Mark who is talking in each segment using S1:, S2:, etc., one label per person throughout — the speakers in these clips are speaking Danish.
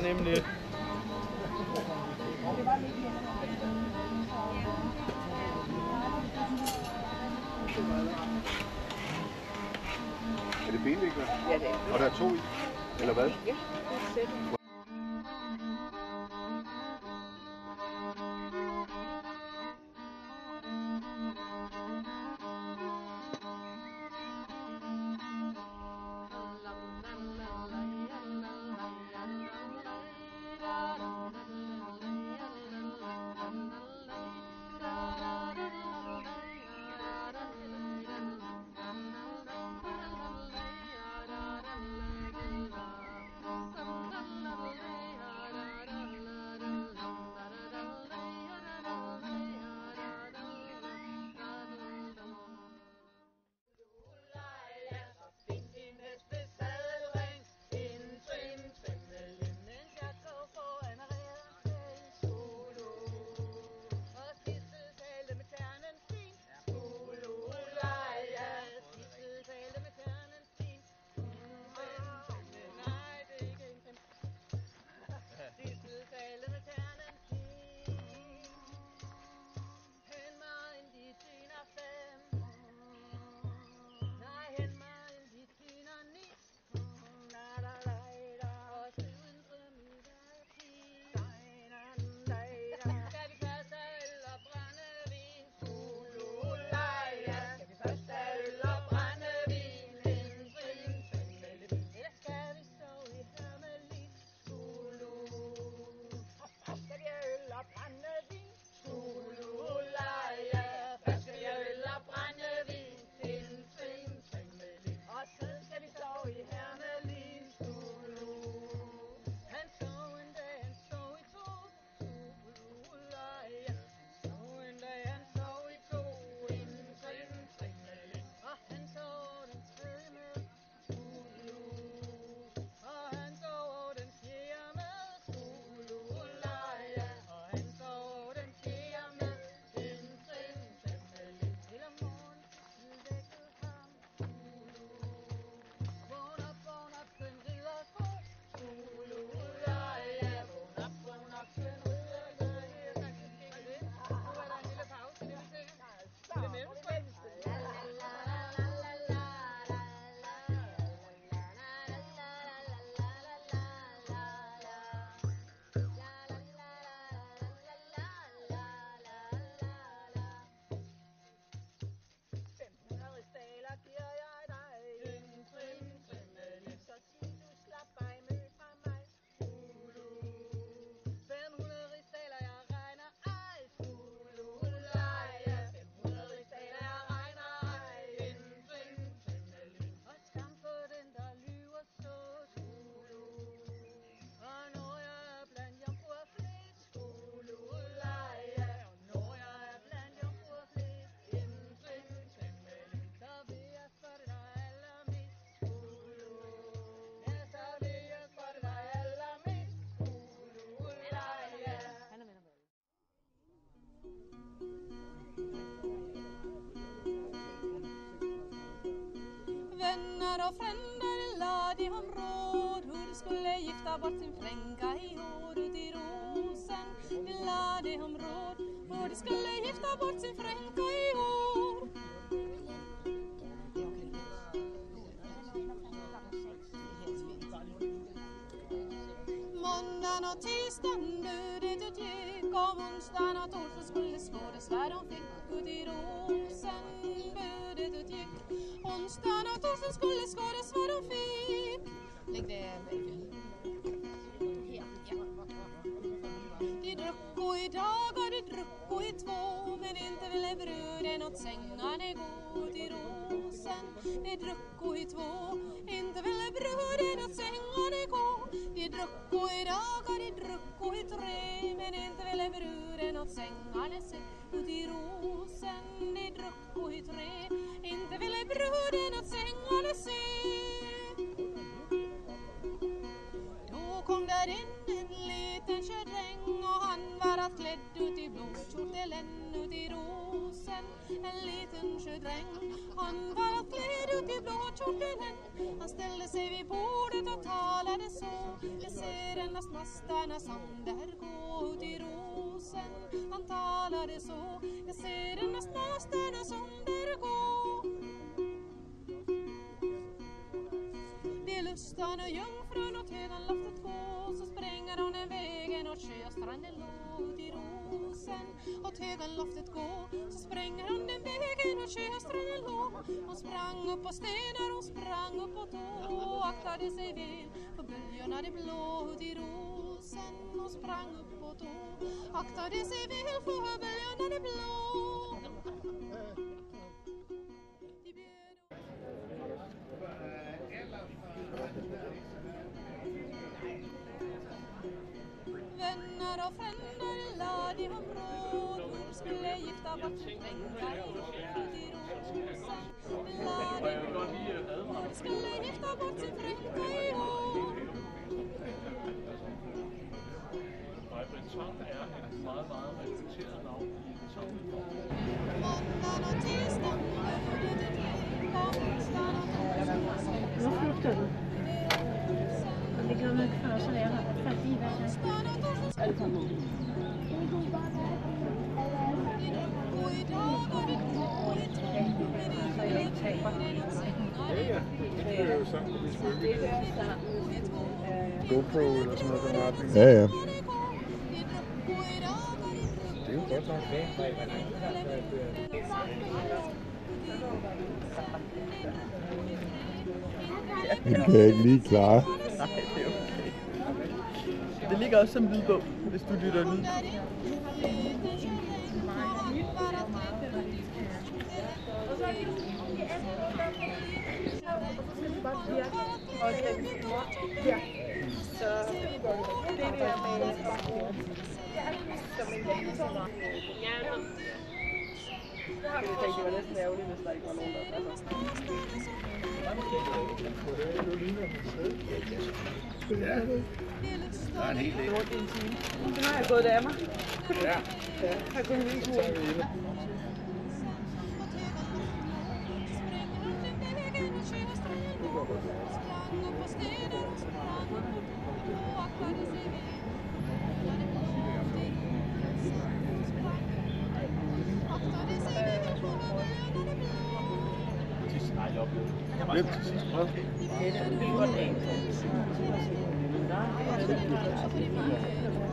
S1: nemlig.
S2: Er det benvikler?
S3: Ja, det er.
S2: Og der er 2 i? Eller hvad?
S3: Ja, det er sæt.
S4: Vänner och fränder lade om råd hur de skulle gifta bort sin fränka i år ut i rosen. De lade om råd hur de skulle gifta bort sin fränka i år. Måndagen och tisdagen budet utgick, och onsdagen och torsdagen skulle skådes vad de fick ut i rosen. Budet utgick, onsdagen och torsdagen skulle skådes vad de fick. Lägg det väl. Ja. De drucko i dag och de drucko i två, men inte ville bruden åt sängarna gå till rosen. De drucko i två, inte ville bruden åt sängarna gå. De drucko i dag och de drucko i tre, men inte ville bruden åt sängarna se ut i rosen. De drucko i tre, inte ville bruden åt sängarna se. Då kom där in en liten kärring, och han var allt klädd ut i blåkjortelen ut i rosen. En liten sjödräng. Han var allt klädd ut i blåkjortelen. Han ställde sig vid bordet och talade så. Jag ser endast mastarna som där går ut i rosen. Han talade så. Jag ser endast mastarna som där går. Det är lustan och jungfrun och Töganloftet gå. Så spränger hon en vägen och sjöstranden låg i rosen. Och Töganloftet gå. Så spränger hon den vägen och sjöstranden låg. Hon sprang upp på stenar, hon sprang upp på tå. Och aktade sig väl för böljorna det blåd i rosen. Hon sprang upp på tå. Aktade sig väl för böljorna det blåd. Vänner och fränder lade de om råd. Hon skulle gifta bort sin drängar i rosen. Hon skulle gifta bort sin drängar i rosen. Måndagen och tisdagen började det klippa. Onsdagen och torsdagen.
S1: Nu flytter du. Og det gør man ikke før, så jeg har været fat i hver dag. Alle sammen. Så jeg ikke taber.
S2: Det er jo sammen, vi spiller. GoPro eller sådan noget, den retning.
S3: Ja, ja.
S2: Det er jo godt nok.
S3: Det kan jeg ikke lige klare.
S5: Nej, det er okay. Det ligger også som lydbog, hvis du lytter lyd.
S6: Ja, så det der med som en lille jeg tænkte, det var næsten ærgerligt, hvis der ikke var nogen, der
S2: Der er en hel del.
S6: Nu har jeg gået det af mig.
S2: Ja.
S6: Jeg har kun en lille tur.
S2: Hvem til sidst?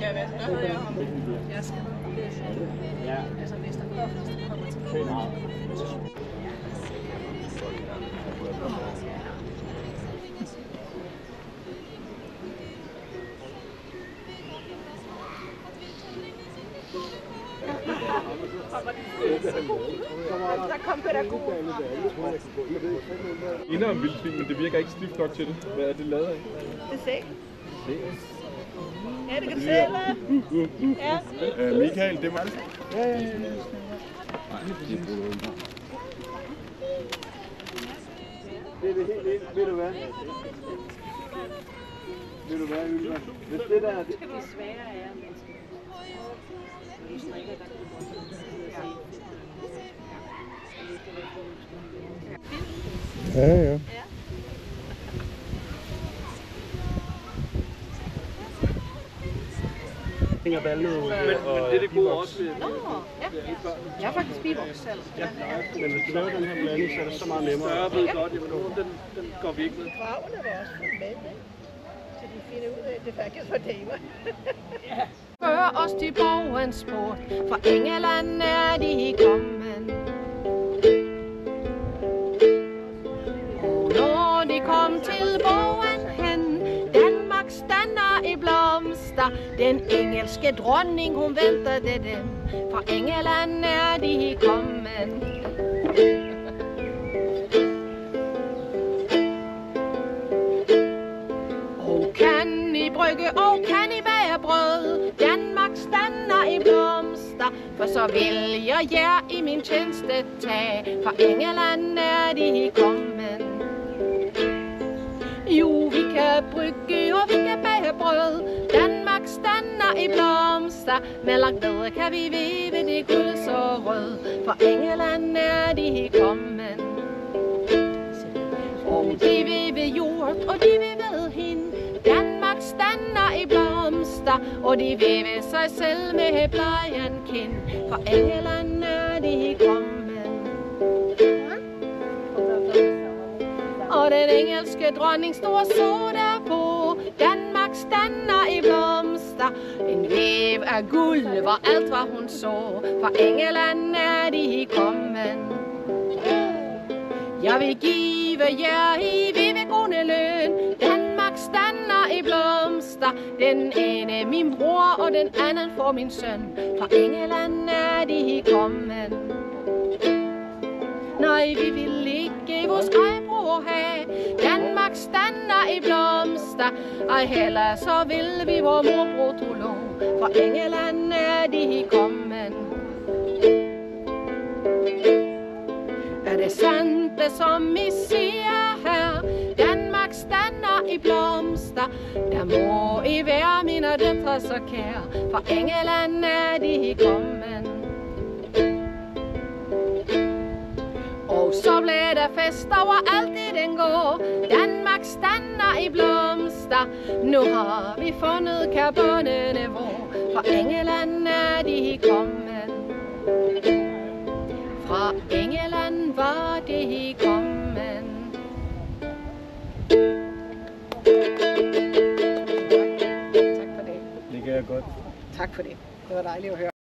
S6: Ja, hvad hedder jeg ham? Jeg skal. Ja. Altså, hvis der kommer til der kom pædagogen.
S2: Inder om vildsvin, men det virker ikke stift nok til det. Hvad er det lavet af?
S6: Det er sæl. Ja, det kan du se, eller? Ja.
S2: Michael, det var det. Ja. Nej, det er det helt ind. Ved du hvad? Ved du hvad, Ylva? Hvis det der... Det
S6: skal blive sværere af, men du strikker, der kan du godt se.
S3: Ja, ja.
S2: Men det gode også ved...
S6: Jeg har faktisk bivoks selv.
S2: Ja, men hvis du laver den her blanding, så er det så meget nemmere. Så jeg ved godt, at den går vi ikke med.
S6: Kravene var også med, ikke? Så de finder ud af, at det faktisk var damer.
S7: Før os til borgens port, fra England er de kommet. Og når de kom til borgen hen, Danmark stander i blomster. Den engelske dronning, hun ventede dem. Fra England er de kommet. Og kan I brygge, og kan I bage brød? Danmark stander i blomster. For så vil jeg jer i min tjeneste tage. Fra England er de kommet. Jo, vi kan brygge, og vi kan bage brød. Danmark stander stander i blomster. Men langt bedre kan vi væve det guld så rød. For England er de kommet. Og de vil ved jord, og de vil ved hende. Danmark stander i blomster, og de vil ved sig selv med blejen kind. For England er de kommet. Og den engelske dronning stod så derpå. Danmark stander i blomster. En væv af guld, hvor alt var hun så. For England er de kommet. Jeg vil give jer i vivegående løn. Danmark stander i blomster. Den ene min bror, og den anden for min søn. For England er de kommet. Nej, vi vil ikke vores egen bror have. Danmark stander i blomster. Ej heller så vil vi vor morbror Tolo. For England er de kommet. Er det sandt, det som I siger her? Danmark stander i blomster. Der må I være mine døtre så kære. For England er de kommet. Og så blev der fest over alt det den går. Danmark stander i blomster. Nu har vi fundet karboneniveau. For England er de kommet. Fra England var de kommet.
S5: Tak for det.
S2: Det gør jeg godt.
S5: Tak for det. Det var dejligt at høre.